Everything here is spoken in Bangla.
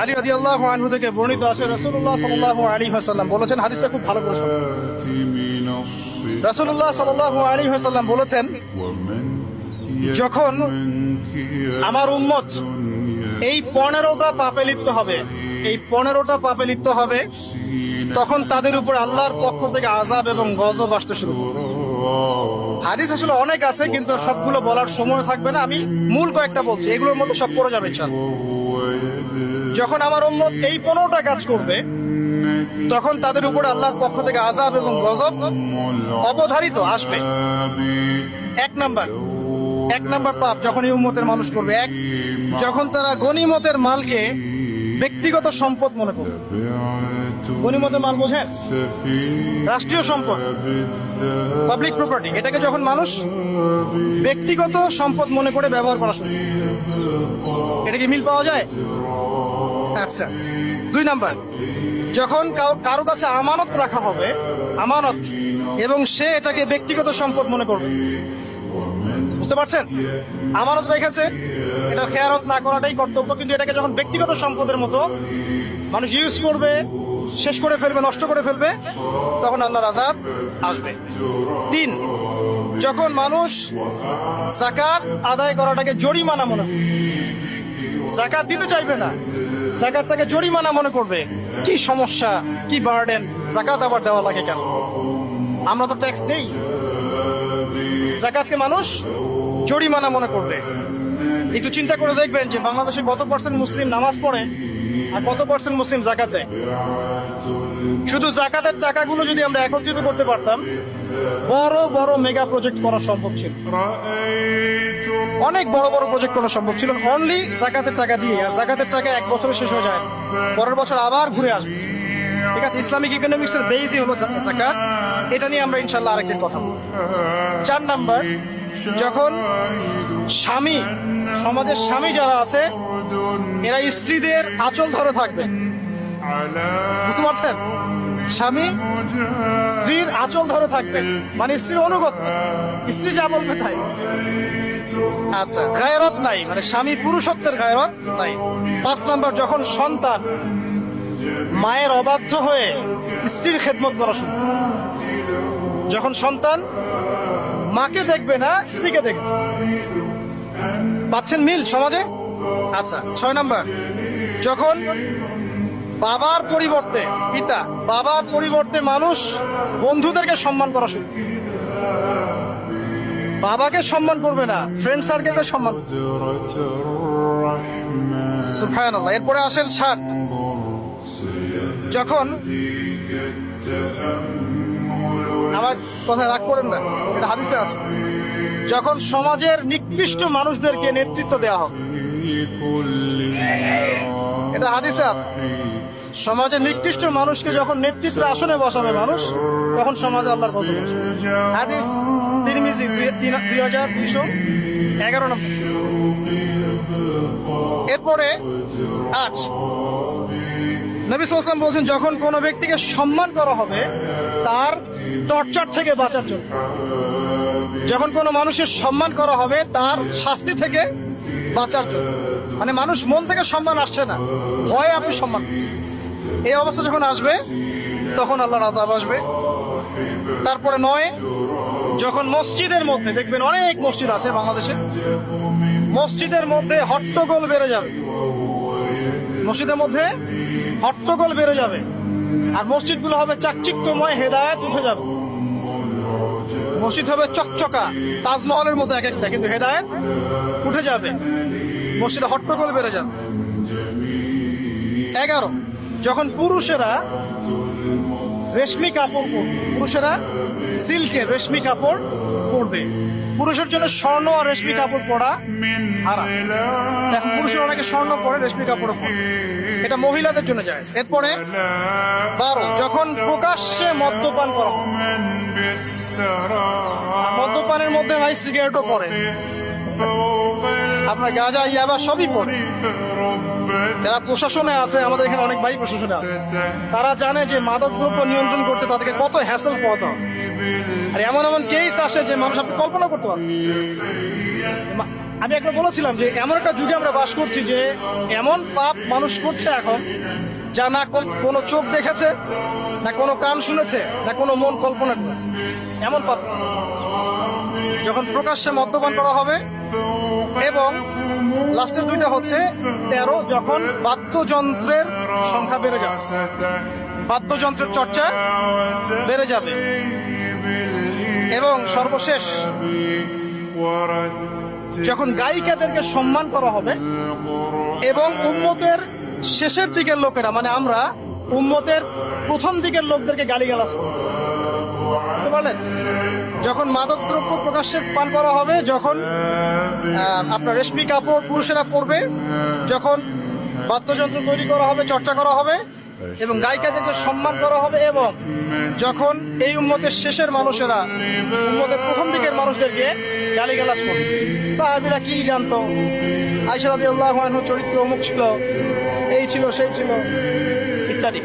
আলী রাদিয়াল্লাহু আনহু থেকে বর্ণিত আছে রাসূলুল্লাহ সাল্লাল্লাহু আলাইহি ওয়াসাল্লাম বলেছেন, হাদিসটা খুব ভালো করে শুনুন। রাসূলুল্লাহ সাল্লাল্লাহু আলাইহি ওয়াসাল্লাম বলেছেন, যখন আমার উম্মত এই 15টা পাপে লিপ্ত হবে, এই 15টা পাপে লিপ্ত হবে, তখন তাদের উপর আল্লাহর পক্ষ থেকে আযাব এবং গজব আসতে শুরু করবে। হাদিস আসলে অনেক আছে, কিন্তু সবগুলো বলার সময় থাকবে না, আমি মূল কয়েকটা বলছি, এগুলোর মধ্যে সব পড়ে যাবে ইনশাআল্লাহ। যখন আমার উম্মত এই 15টা কাজ করবে, তখন তাদের উপর আল্লাহর পক্ষ থেকে আযাব এবং গজব অবধারিত আসবে। এক নাম্বার পাপ যখন এই উম্মতের মানুষ করবে, যখন তারা গনিমতের মালকে ব্যক্তিগত সম্পদ মনে করবে। গনিমতের মাল বোঝেন? রাষ্ট্রীয় সম্পদ, পাবলিক প্রপার্টি, এটাকে যখন মানুষ ব্যক্তিগত সম্পদ মনে করে ব্যবহার করা শুরু, এটা কি মিল পাওয়া যায়? আচ্ছা। 2 নাম্বার, যখন কারো কাছে আমানত রাখা হবে, আমানত, এবং সে এটাকে ব্যক্তিগত সম্পদ মনে করবে। বুঝতে পারছেন? আমানত রেখেছে, এটা খেয়ানত না করাটাই কর্তব্য, কিন্তু এটাকে যখন ব্যক্তিগত সম্পদের মতো মানুষ ইউজ করবে, শেষ করে ফেলবে, নষ্ট করে ফেলবে, তখন আল্লাহর আযাব আসবে। 3, যখন মানুষ যাকাত আদায় করাটাকে জরিমানা মনে করবে, যাকাত দিতে চাইবে না, যাকাতটাকে জরিমানা মনে করবে। কি সমস্যা, কি বার্ডেন, যাকাত আবার দেওয়া লাগে কেন? আমরা তো ট্যাক্স দেই। যাকাতকে মানুষ জরিমানা মনে করবে। একটু চিন্তা করে দেখবেন যে বাংলাদেশে কত পার্সেন্ট মুসলিম নামাজ পড়ে আর কত পার্সেন্ট মুসলিম যাকাত দেয়। শুধু যাকাতের টাকাগুলো যদি আমরা একত্রিত করতে পারতাম, বড় বড় মেগা প্রজেক্ট করা সম্ভব ছিল, অনেক বড় বড় প্রজেক্ট করা সম্ভব ছিল, অনলি যাকাতের টাকা দিয়ে। আর যাকাতের টাকা 1 বছরে শেষ হয়ে যায়, পরের বছর আবার ঘুরে আসবে। ঠিক আছে, ইসলামিক ইকোনমিক্স এর বেসই হলো যাকাত। এটা নিয়ে আমরা ইনশাআল্লাহ আরেকদিন কথা বলবো। 4 নাম্বার, যখন স্বামী, সমাজের স্বামী যারা আছে, এরা স্ত্রীদের আঁচল ধরে থাকবে। বুঝতে পারছেন? স্বামী স্ত্রীর আঁচল ধরে থাকবে, মানে স্ত্রীর অনুগত, স্ত্রী যা বলবে তাই। আচ্ছা, গায়রত নাই, মানে স্বামী পুরুষত্বের গায়রত নাই। 5 নাম্বার, যখন সন্তান মায়ের অবাধ্য হয়ে স্ত্রীর খেদমত করা শুরু, যখন সন্তান মাকে দেখবে না, স্ত্রীকে দেখবে। পাচ্ছেন মিল সমাজে? আচ্ছা। 6 নাম্বার, যখন বাবার পরিবর্তে, পিতা, বাবার পরিবর্তে মানুষ বন্ধুদেরকে সম্মান করা শুরু, বাবাকে সম্মান করবে না, ফ্রেন্ড সার্কেলকে সম্মান। সুবহানাল্লাহ। এরপরে আসেন 7, যখন, আমার কথা রাগ করেন না, এটা হাদিসে আছে, যখন সমাজের নিকৃষ্ট মানুষদেরকে নেতৃত্ব দেওয়া হবে। এটা হাদিসে আছে, সমাজের নিকৃষ্ট মানুষকে যখন নেতৃত্ব আসনে বসাবে মানুষ, তখন সমাজে আল্লাহর গজব আসবে। হাদিস তিরমিজি 2211 নম্বর। এরপরে 8, নবী সাল্লাল্লাহু আলাইহি ওয়াসাল্লাম বলছেন, যখন কোনো ব্যক্তিকে সম্মান করা হবে তার টর্চার থেকে বাঁচার জন্য, যখন কোনো মানুষের সম্মান করা হবে তার শাস্তি থেকে বাঁচার জন্য, মানে মানুষ মন থেকে সম্মান আসছে না, ভয়ে আপনি সম্মান করছেন, এই অবস্থা যখন আসবে তখন আল্লাহর আযাব আসবে। তারপরে 9, যখন মসজিদের মধ্যে, দেখবেন অনেক মসজিদ আছে বাংলাদেশে, মসজিদের মধ্যে হট্টগোল বেড়ে যাবে, মসজিদের মধ্যে হট্টগোল বেড়ে যাবে, আর মসজিদগুলো হবে চাকচিক্যময়, হেদায়েত উঠে যাবে। মসজিদ হবে চকচকা, তাজমহলের মতো এক একটা, কিন্তু হেদায়েত উঠে যাবে, মসজিদে হট্টগোল বেড়ে যাবে। 11, যখন পুরুষেরা রেশমি কাপড় পরবে, পুরুষেরা সিল্কের রেশমি কাপড় পরবে। পুরুষের জন্য স্বর্ণ আর রেশমি কাপড় পরা হারাম। এখন পুরুষের অনেকে স্বর্ণ পরে, রেশমি কাপড় পরে, এটা মহিলাদের জন্য জায়েজ। এরপরে 12, যখন প্রকাশ্যে মদ্যপান করা হবে, মদ্যপানের মধ্যে ভাই সিগারেটও পড়ে, আপনার গাঁজা, ইয়াবা সবই পড়ে। যারা প্রশাসনে আছে, আমাদের এখানে অনেক ভাই প্রশাসনে আছে, তারা জানে যে মাদকদ্রব্য নিয়ন্ত্রণ করতে তাদেরকে কত হ্যাসেল পোহাতে হবে। আর এমন এমন কেস আসে যে মানুষ আপনি কল্পনা করতে পারবেন। আমি একবার বলেছিলাম যে এমন একটা যুগে আমরা বাস করছি যে এমন পাপ মানুষ করছে এখন যা না কোনো চোখ দেখেছে, না কোনো কান শুনেছে, না কোনো মন কল্পনা করেছে। এমন পাপ করছে। যখন প্রকাশ্যে মদ্যপান করা হবে, এবং লাস্টের দুইটা হচ্ছে 13, যখন বাদ্যযন্ত্রের সংখ্যা বেড়ে যাবে, বাদ্যযন্ত্রের চর্চা বেড়ে যাবে, এবং সর্বশেষ যখন গায়িকাদেরকে সম্মান করা হবে, এবং উম্মতের শেষের দিকের লোকেরা, মানে আমরা উম্মতের প্রথম দিকের লোকদেরকে গালিগালাজ করব। বুঝতে পারলেন? যখন মাদকদ্রব্য প্রকাশ্যে পান করা হবে, যখন আপনার রেশমি কাপড় পুরুষেরা পরবে, যখন বাদ্যযন্ত্র তৈরি করা হবে, চর্চা করা হবে, এবং গায়িকাদেরকে সম্মান করা হবে, এবং যখন এই উম্মতের শেষের মানুষেরা উম্মতের প্রথম দিকের মানুষদেরকে গালিগালাজ করবে। সাহাবীরা কি জানতো? আয়েশা রাদিয়াল্লাহু আনহা চরিত্র অমুক ছিল, এই ছিল, সেই ছিল, ইত্যাদি।